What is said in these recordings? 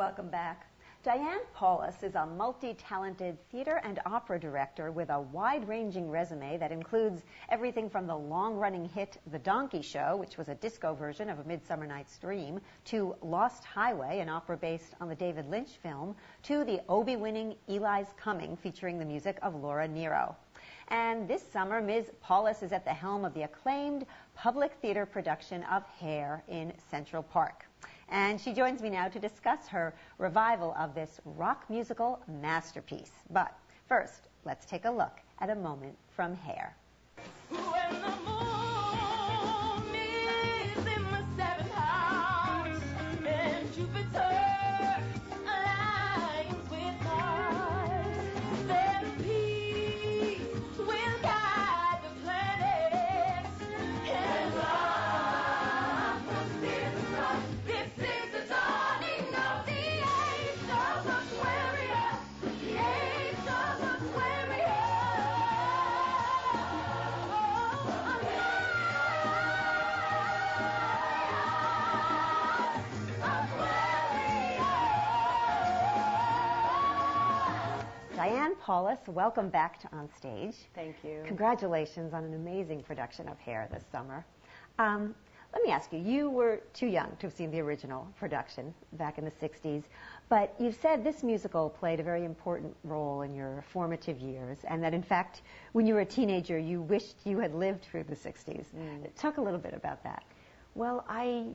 Welcome back. Diane Paulus is a multi-talented theater and opera director with a wide-ranging resume that includes everything from the long-running hit The Donkey Show, which was a disco version of A Midsummer Night's Dream, to Lost Highway, an opera based on the David Lynch film, to the Obie-winning Eli's Coming, featuring the music of Laura Nyro. And this summer, Ms. Paulus is at the helm of the acclaimed public theater production of Hair in Central Park. And she joins me now to discuss her revival of this rock musical masterpiece. But first, let's take a look at a moment from Hair. When the moon is in the seventh house and Jupiter aligns with Mars, then peace will guide the planets and love will steer the sun. This is the dawning of the age of Aquarius, the age of Aquarius. Diane Paulus, welcome back to On Stage. Thank you. Congratulations on an amazing production of Hair this summer. Let me ask you, you were too young to have seen the original production back in the 60s, but you've said this musical played a very important role in your formative years, and that in fact, when you were a teenager, you wished you had lived through the 60s. Talk a little bit about that. Well, I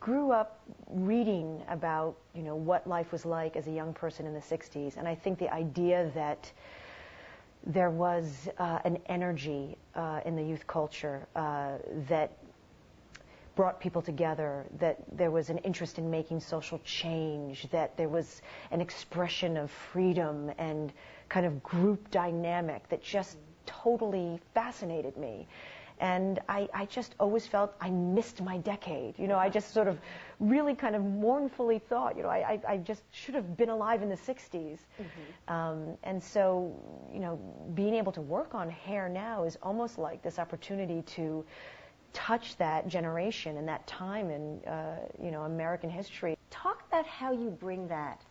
grew up reading about, what life was like as a young person in the 60s, and I think the idea that there was an energy in the youth culture that brought people together, that there was an interest in making social change, that there was an expression of freedom and kind of group dynamic that just totally fascinated me. And I just always felt I missed my decade. I just sort of really kind of mournfully thought, I just should have been alive in the 60s. And so, being able to work on Hair now is almost like this opportunity to touch that generation and that time in, American history. Talk about how you bring that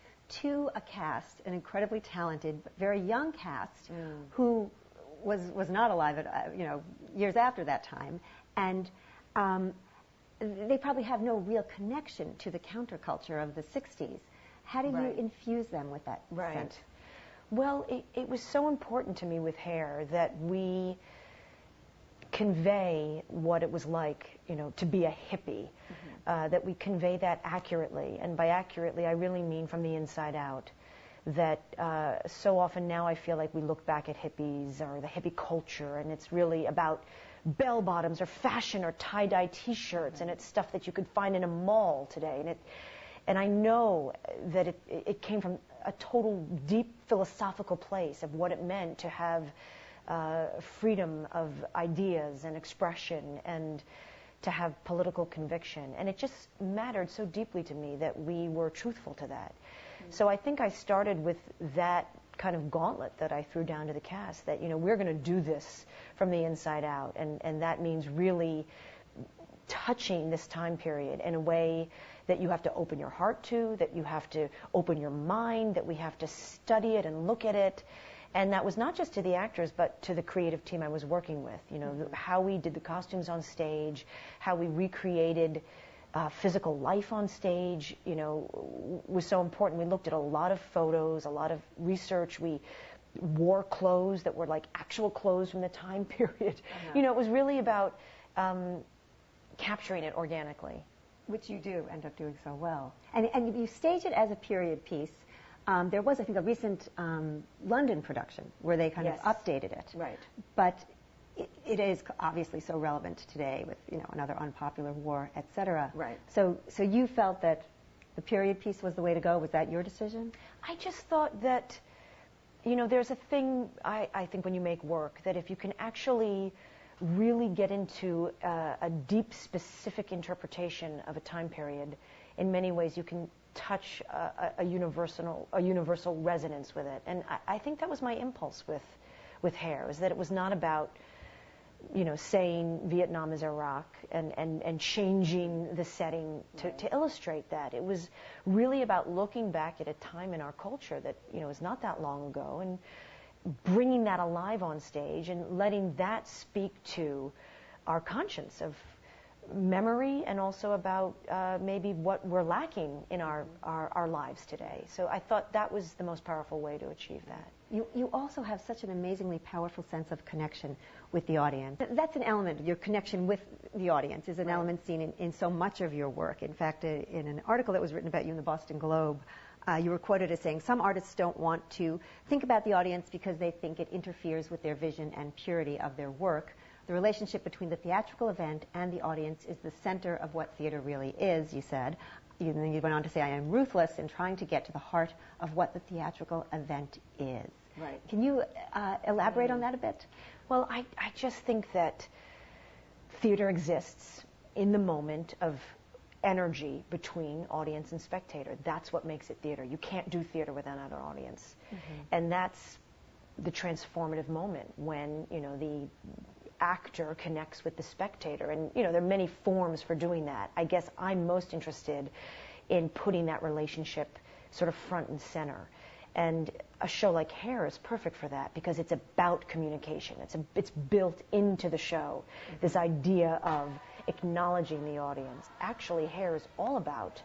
to a cast, an incredibly talented, but very young cast, who was not alive at, years after that time, and they probably have no real connection to the counterculture of the 60s. How did you infuse them with that sense? Well, it was so important to me with Hair that we convey what it was like, to be a hippie, that we convey that accurately. And by accurately, I really mean from the inside out. That so often now I feel like we look back at hippies or the hippie culture, and it's really about bell-bottoms or fashion or tie-dye T-shirts, and it's stuff that you could find in a mall today. And I know that it came from a total deep philosophical place of what it meant to have freedom of ideas and expression and to have political conviction. And it just mattered so deeply to me that we were truthful to that. So I think I started with that kind of gauntlet that I threw down to the cast, that, we're going to do this from the inside out. And that means really touching this time period in a way that you have to open your heart to, that you have to open your mind, that we have to study it and look at it. And that was not just to the actors, but to the creative team I was working with, how we did the costumes on stage, how we recreated physical life on stage, was so important. We looked at a lot of photos, a lot of research. We wore clothes that were like actual clothes from the time period. It was really about capturing it organically. Which you do end up doing so well. And you stage it as a period piece. There was, I think, a recent London production where they kind of updated it. Right. But it is obviously so relevant today with, another unpopular war, et cetera. Right. So you felt that the period piece was the way to go. Was that your decision? I just thought that, there's a thing, I think, when you make work, that if you can actually really get into a deep, specific interpretation of a time period, in many ways you can touch a universal resonance with it. And I think that was my impulse with Hair, is that it was not about saying Vietnam is Iraq and changing the setting to illustrate that. It was really about looking back at a time in our culture that, is not that long ago, and bringing that alive on stage and letting that speak to our conscience of memory and also about maybe what we're lacking in our lives today. So I thought that was the most powerful way to achieve that. You also have such an amazingly powerful sense of connection with the audience. That's an element, your connection with the audience is an element seen in so much of your work. In fact, in an article that was written about you in the Boston Globe, you were quoted as saying, some artists don't want to think about the audience because they think it interferes with their vision and purity of their work. The relationship between the theatrical event and the audience is the center of what theater really is, you said. You went on to say, I am ruthless in trying to get to the heart of what the theatrical event is. Right. Can you elaborate on that a bit? Well, I just think that theater exists in the moment of energy between audience and spectator. That's what makes it theater. You can't do theater without an audience. And that's the transformative moment when, the actor connects with the spectator. And, there are many forms for doing that. I guess I'm most interested in putting that relationship sort of front and center. And a show like Hair is perfect for that because it's about communication. It's built into the show, this idea of acknowledging the audience. Actually, Hair is all about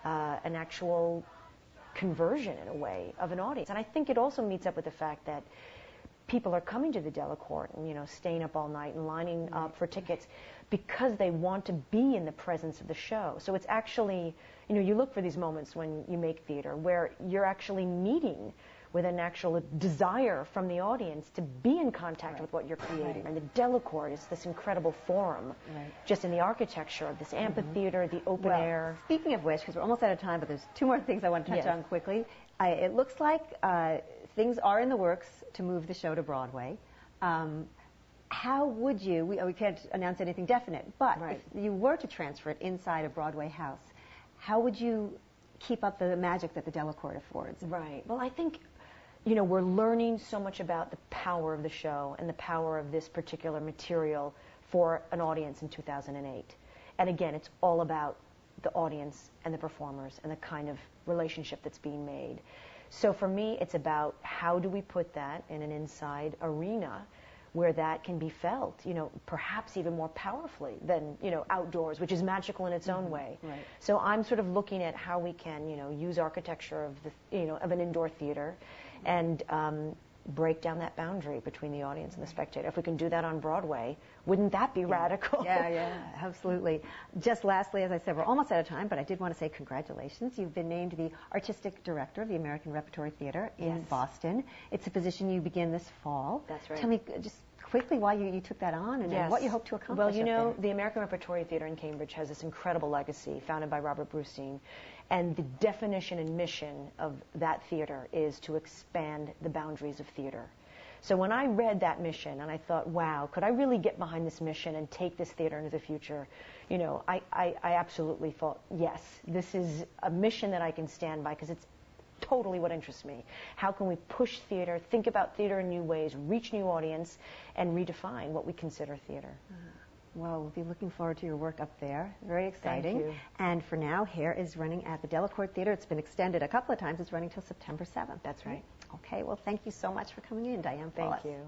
an actual conversion, in a way, of an audience. And I think it also meets up with the fact that people are coming to the Delacorte and, staying up all night and lining up for tickets because they want to be in the presence of the show. So it's actually, you look for these moments when you make theater where you're actually meeting with an actual desire from the audience to be in contact with what you're creating. And the Delacorte is this incredible forum, just in the architecture of this amphitheater, the open air. Speaking of which, because we're almost out of time, but there's two more things I want to touch on quickly. It looks like things are in the works to move the show to Broadway. How would you, we can't announce anything definite, but if you were to transfer it inside a Broadway house, how would you keep up the magic that the Delacorte affords? Right. Well, I think, we're learning so much about the power of the show and the power of this particular material for an audience in 2008. And again, it's all about the audience and the performers and the kind of relationship that's being made. So for me, it's about how do we put that in an inside arena where that can be felt, perhaps even more powerfully than, outdoors, which is magical in its own way. Right. So I'm sort of looking at how we can, use architecture of of an indoor theater and break down that boundary between the audience and the spectator. If we can do that on Broadway, wouldn't that be radical? Yeah, absolutely. Just lastly, as I said, we're almost out of time, but I did want to say congratulations. You've been named the Artistic Director of the American Repertory Theater in Boston. It's a position you begin this fall. That's right. Tell me just quickly why you took that on and what you hope to accomplish. Well, the American Repertory Theater in Cambridge has this incredible legacy founded by Robert Brustein. And the definition and mission of that theater is to expand the boundaries of theater. So when I read that mission and I thought, wow, could I really get behind this mission and take this theater into the future? I absolutely thought, yes, this is a mission that I can stand by because it's totally what interests me. How can we push theater, think about theater in new ways, reach new audience, and redefine what we consider theater? Well, we'll be looking forward to your work up there. Very exciting. Thank you. And for now, Hair is running at the Delacorte Theater. It's been extended a couple of times. It's running till September 7th. That's right. Okay, well, thank you so much for coming in, Diane Paulus. Thank you.